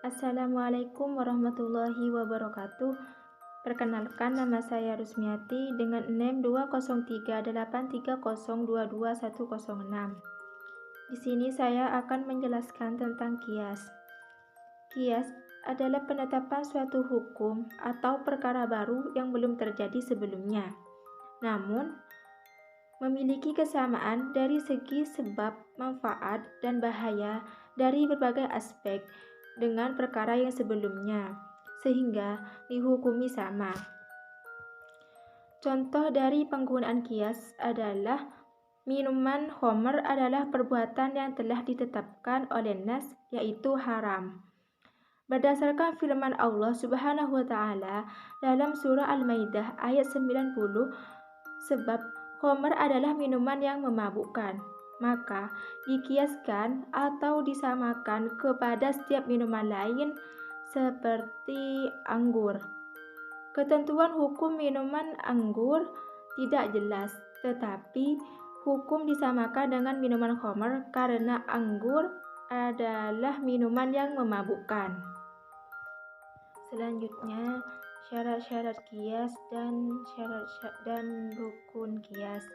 Assalamualaikum warahmatullahi wabarakatuh. Perkenalkan, nama saya Rusmiati dengan NIM 20383022106. Di sini saya akan menjelaskan tentang kias. Kias adalah penetapan suatu hukum atau perkara baru yang belum terjadi sebelumnya, namun memiliki kesamaan dari segi sebab, manfaat, dan bahaya dari berbagai aspek dengan perkara yang sebelumnya, sehingga dihukumi sama. Contoh dari penggunaan kias adalah minuman khamr adalah perbuatan yang telah ditetapkan oleh nas, yaitu haram. Berdasarkan firman Allah Subhanahu wa Ta'ala dalam surah Al-Maidah ayat 90, sebab khamr adalah minuman yang memabukkan, maka dikiaskan atau disamakan kepada setiap minuman lain seperti anggur. Ketentuan hukum minuman anggur tidak jelas, tetapi hukum disamakan dengan minuman khamr karena anggur adalah minuman yang memabukkan. Selanjutnya, syarat-syarat kias dan rukun kias.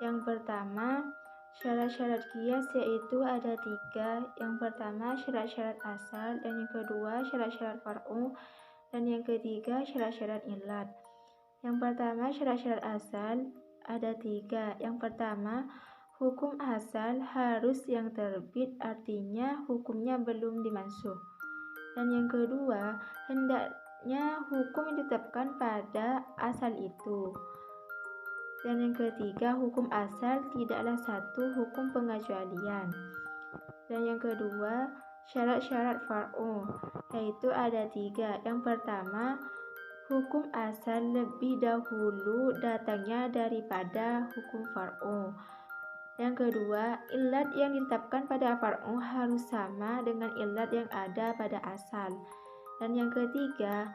Yang pertama, syarat-syarat kias yaitu ada 3. Yang pertama, syarat-syarat asal, dan yang kedua, syarat-syarat far'u, dan yang ketiga, syarat-syarat ilat. Yang pertama, syarat-syarat asal ada 3. Yang pertama, hukum asal harus yang terbit, artinya hukumnya belum dimansuh. Dan yang kedua, hendaknya hukum ditetapkan pada asal itu. Dan yang ketiga, hukum asal tidaklah satu hukum pengecualian. Dan yang kedua, syarat-syarat far'u, yaitu ada 3. Yang pertama, hukum asal lebih dahulu datangnya daripada hukum far'u. Yang kedua, ilat yang ditetapkan pada far'u harus sama dengan ilat yang ada pada asal. Dan yang ketiga,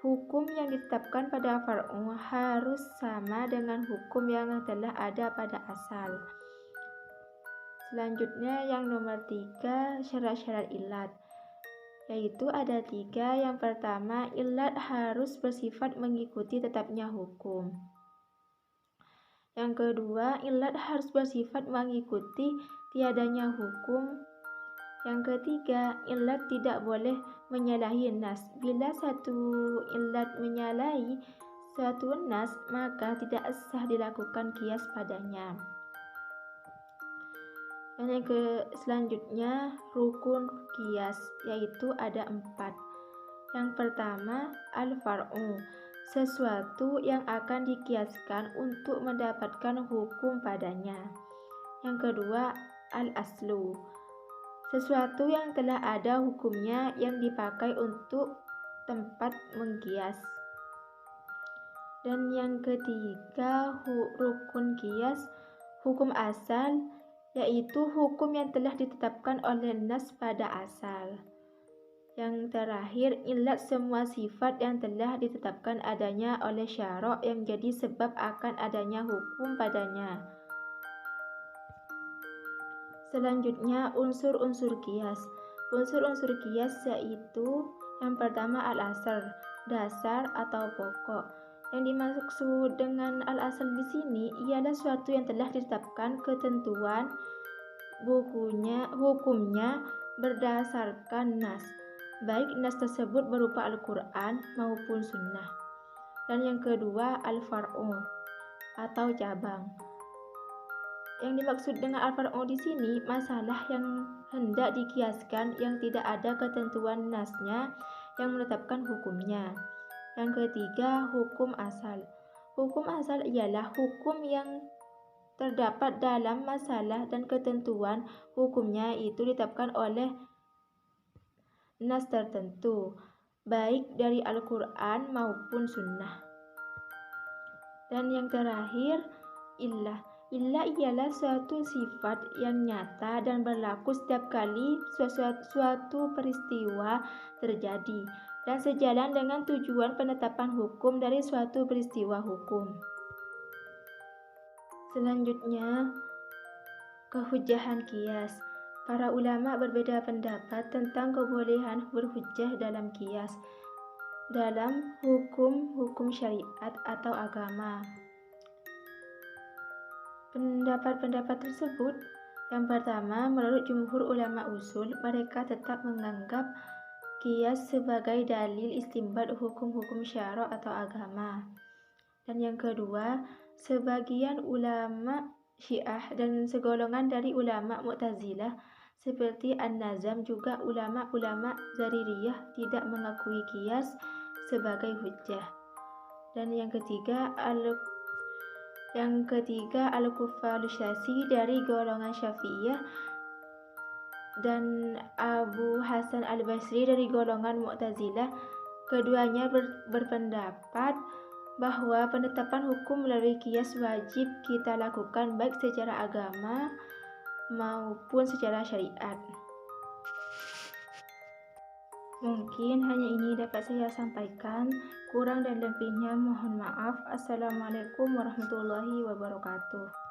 hukum yang ditetapkan pada far'u harus sama dengan hukum yang telah ada pada asal. Selanjutnya, yang nomor 3, syarat-syarat ilat, yaitu ada 3. Yang pertama, ilat harus bersifat mengikuti tetapnya hukum. Yang kedua, ilat harus bersifat mengikuti tiadanya hukum. Yang ketiga, ilat tidak boleh menyalahi nas. Bila satu ilat menyalahi suatu nas, maka tidak sah dilakukan kias padanya. Dan yang selanjutnya, rukun kias, yaitu ada 4. Yang pertama, al-far'u, sesuatu yang akan dikiaskan untuk mendapatkan hukum padanya. Yang kedua, al-aslu, sesuatu yang telah ada hukumnya yang dipakai untuk tempat mengkias. Dan yang ketiga, rukun kias, hukum asal, yaitu hukum yang telah ditetapkan oleh nas pada asal. Yang terakhir, ilat, semua sifat yang telah ditetapkan adanya oleh syara' yang jadi sebab akan adanya hukum padanya. Selanjutnya, unsur-unsur kias. Unsur-unsur kias yaitu yang pertama, al-asal, dasar atau pokok. Yang dimaksud dengan al-asal di sini ialah suatu yang telah ditetapkan ketentuan hukumnya berdasarkan nas, baik nas tersebut berupa Al-Quran maupun sunnah. Dan yang kedua, al-far'u atau cabang. Yang dimaksud dengan al-far'u di sini masalah yang hendak dikiaskan yang tidak ada ketentuan nasnya yang menetapkan hukumnya. Yang ketiga, hukum asal. Hukum asal ialah hukum yang terdapat dalam masalah dan ketentuan hukumnya itu ditetapkan oleh nas tertentu, baik dari Al-Quran maupun sunnah. Dan yang terakhir, illah. Illah ialah suatu sifat yang nyata dan berlaku setiap kali suatu peristiwa terjadi dan sejalan dengan tujuan penetapan hukum dari suatu peristiwa hukum. Selanjutnya, kehujjahan qiyas. Para ulama berbeda pendapat tentang kebolehan berhujjah dalam qiyas dalam hukum-hukum syariat atau agama. Pendapat-pendapat tersebut, yang pertama, menurut jumhur ulama usul, mereka tetap menganggap qiyas sebagai dalil istinbat hukum-hukum syara atau agama. Dan yang kedua, sebagian ulama Syiah dan segolongan dari ulama Mu'tazilah seperti An-Nazam, juga ulama-ulama Zaririyah tidak mengakui qiyas sebagai hujjah. Dan yang ketiga, Al-Kufalusyasi dari golongan Syafi'iyah dan Abu Hasan Al-Basri dari golongan Mu'tazilah. Keduanya berpendapat bahwa penetapan hukum melalui qiyas wajib kita lakukan baik secara agama maupun secara syariat. Mungkin hanya ini dapat saya sampaikan. Kurang dan lebihnya mohon maaf. Assalamualaikum warahmatullahi wabarakatuh.